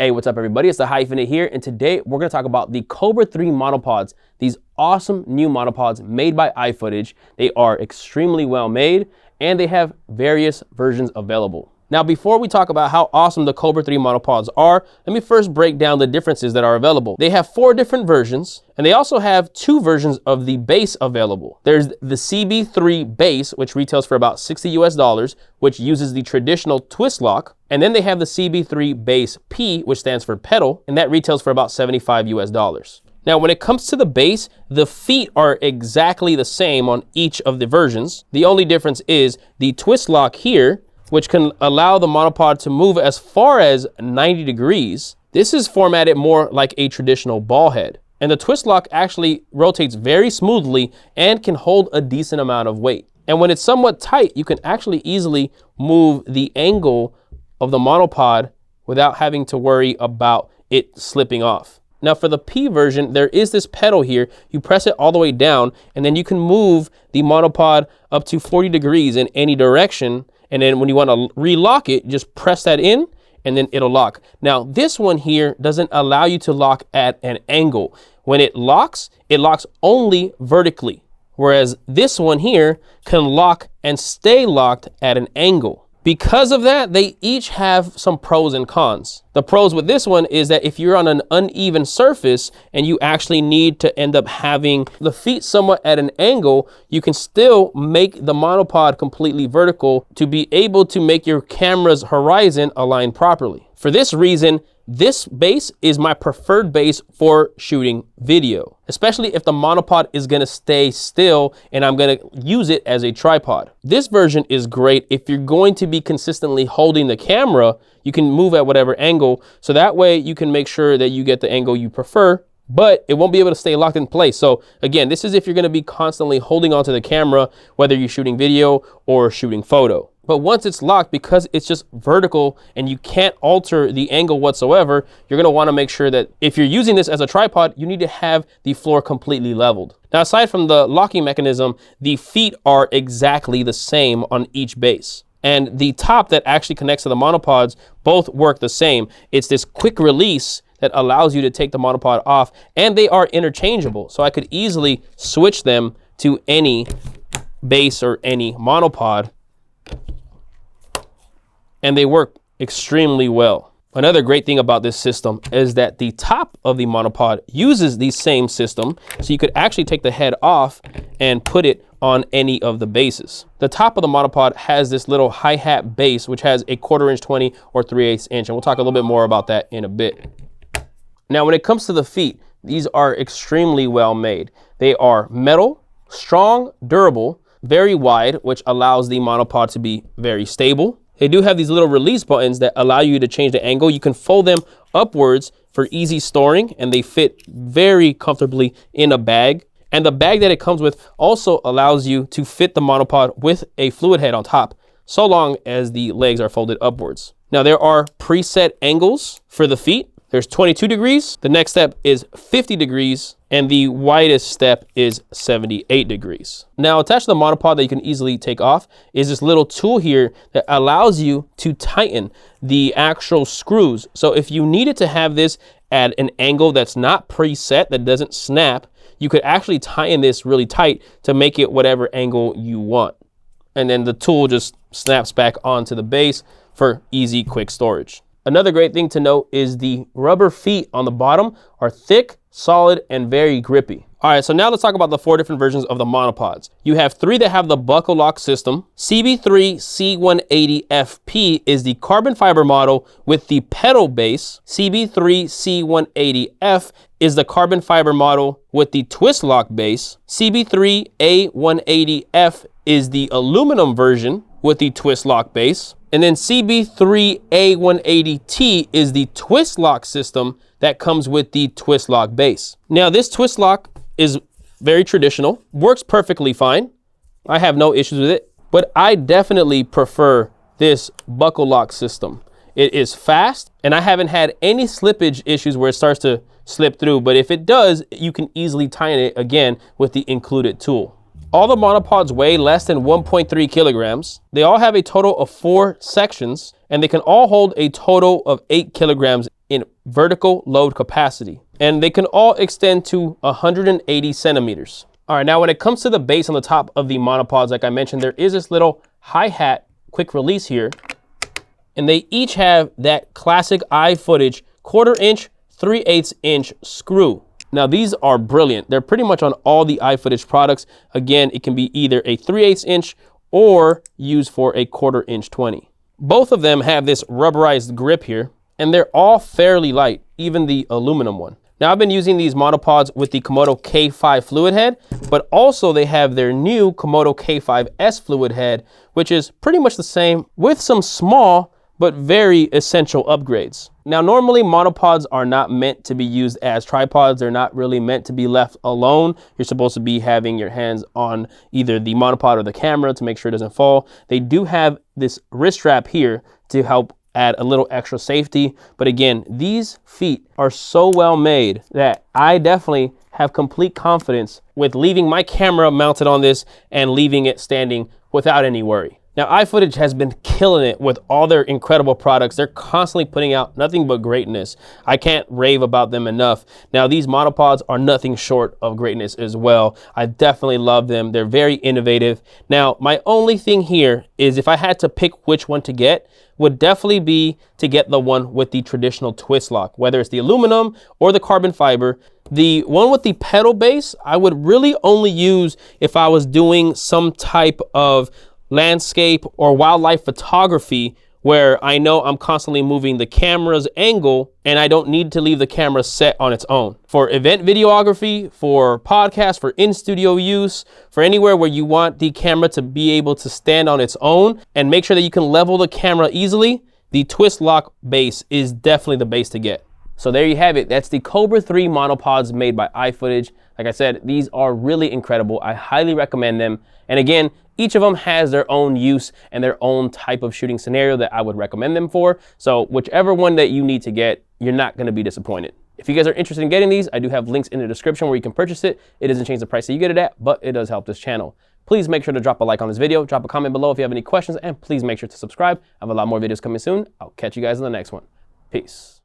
Hey, what's up everybody? It's the Hyphenate here, and today we're gonna talk about the Cobra 3 monopods. These awesome new monopods made by iFootage. They are extremely well made, and they have various versions available. Now, before we talk about how awesome the Cobra 3 monopods are, let me first break down the differences that are available. They have 4 different versions, and they also have 2 versions of the base available. There's the CB3 base, which retails for about $60 US, which uses the traditional twist lock. And then they have the CB3 base P, which stands for pedal, and that retails for about $75 US. Now, when it comes to the base, the feet are exactly the same on each of the versions. The only difference is the twist lock here, which can allow the monopod to move as far as 90 degrees. This is formatted more like a traditional ball head. And the twist lock actually rotates very smoothly and can hold a decent amount of weight. And when it's somewhat tight, you can actually easily move the angle of the monopod without having to worry about it slipping off. Now for the P version, there is this pedal here. You press it all the way down, and then you can move the monopod up to 40 degrees in any direction. And then when you want to relock it, just press that in and then it'll lock. Now this one here doesn't allow you to lock at an angle. When it locks only vertically. Whereas this one here can lock and stay locked at an angle. Because of that, they each have some pros and cons. The pros with this one is that if you're on an uneven surface and you actually need to end up having the feet somewhat at an angle, you can still make the monopod completely vertical to be able to make your camera's horizon align properly. For this reason, this base is my preferred base for shooting video, especially if the monopod is gonna stay still and I'm gonna use it as a tripod. This version is great if you're going to be consistently holding the camera. You can move at whatever angle, so that way you can make sure that you get the angle you prefer, but it won't be able to stay locked in place. So again, this is if you're gonna be constantly holding onto the camera, whether you're shooting video or shooting photo. But once it's locked, because it's just vertical and you can't alter the angle whatsoever, you're gonna wanna make sure that if you're using this as a tripod, you need to have the floor completely leveled. Now, aside from the locking mechanism, the feet are exactly the same on each base. And the top that actually connects to the monopods both work the same. It's this quick release that allows you to take the monopod off, and they are interchangeable. So I could easily switch them to any base or any monopod, and they work extremely well. Another great thing about this system is that the top of the monopod uses the same system, so you could actually take the head off and put it on any of the bases. The top of the monopod has this little hi-hat base, which has a 1/4 inch 20 or 3/8 inch, and we'll talk a little bit more about that in a bit. Now, when it comes to the feet, these are extremely well made. They are metal, strong, durable, very wide, which allows the monopod to be very stable. They do have these little release buttons that allow you to change the angle. You can fold them upwards for easy storing, and they fit very comfortably in a bag. And the bag that it comes with also allows you to fit the monopod with a fluid head on top, so long as the legs are folded upwards. Now, there are preset angles for the feet. There's 22 degrees, the next step is 50 degrees, and the widest step is 78 degrees. Now, attached to the monopod that you can easily take off is this little tool here that allows you to tighten the actual screws. So if you needed to have this at an angle that's not preset, that doesn't snap, you could actually tighten this really tight to make it whatever angle you want. And then the tool just snaps back onto the base for easy, quick storage. Another great thing to note is the rubber feet on the bottom are thick, solid, and very grippy. All right, so now let's talk about the 4 different versions of the monopods. You have 3 that have the buckle lock system. CB3 C180FP is the carbon fiber model with the pedal base. CB3 C180F is the carbon fiber model with the twist lock base. CB3 A180F is the aluminum version with the twist lock base. And then CB3 A180T is the twist lock system that comes with the twist lock base. Now, this twist lock is very traditional, works perfectly fine. I have no issues with it, but I definitely prefer this buckle lock system. It is fast, and I haven't had any slippage issues where it starts to slip through, but if it does, you can easily tighten it again with the included tool. All the monopods weigh less than 1.3 kilograms. They all have a total of 4 sections, and they can all hold a total of 8 kilograms in vertical load capacity, and they can all extend to 180 centimeters. All right, now when it comes to the base on the top of the monopods, like I mentioned, there is this little hi-hat quick release here, and they each have that classic iFootage 1/4 inch, 3/8 inch screw. Now these are brilliant. They're pretty much on all the iFootage products. Again, it can be either a 3/8 inch or used for a 1/4 inch 20. Both of them have this rubberized grip here, and they're all fairly light, even the aluminum one. Now I've been using these monopods with the Komodo K5 fluid head, but also they have their new Komodo K5S fluid head, which is pretty much the same with some small but very essential upgrades. Now normally monopods are not meant to be used as tripods. They're not really meant to be left alone. You're supposed to be having your hands on either the monopod or the camera to make sure it doesn't fall. They do have this wrist strap here to help add a little extra safety. But again, these feet are so well made that I definitely have complete confidence with leaving my camera mounted on this and leaving it standing without any worry. Now, iFootage has been killing it with all their incredible products. They're constantly putting out nothing but greatness. I can't rave about them enough. Now, these monopods are nothing short of greatness as well. I definitely love them. They're very innovative. Now, my only thing here is if I had to pick which one to get, would definitely be to get the one with the traditional twist lock, whether it's the aluminum or the carbon fiber. The one with the pedal base, I would really only use if I was doing some type of landscape or wildlife photography where I know I'm constantly moving the camera's angle and I don't need to leave the camera set on its own. For event videography, for podcasts, for in-studio use, for anywhere where you want the camera to be able to stand on its own and make sure that you can level the camera easily, the twist lock base is definitely the base to get. So there you have it. That's the Cobra 3 monopods made by iFootage. Like I said, these are really incredible. I highly recommend them. And again, each of them has their own use and their own type of shooting scenario that I would recommend them for. So whichever one that you need to get, you're not going to be disappointed. If you guys are interested in getting these, I do have links in the description where you can purchase it. It doesn't change the price that you get it at, but it does help this channel. Please make sure to drop a like on this video, drop a comment below if you have any questions, and please make sure to subscribe. I have a lot more videos coming soon. I'll catch you guys in the next one. Peace.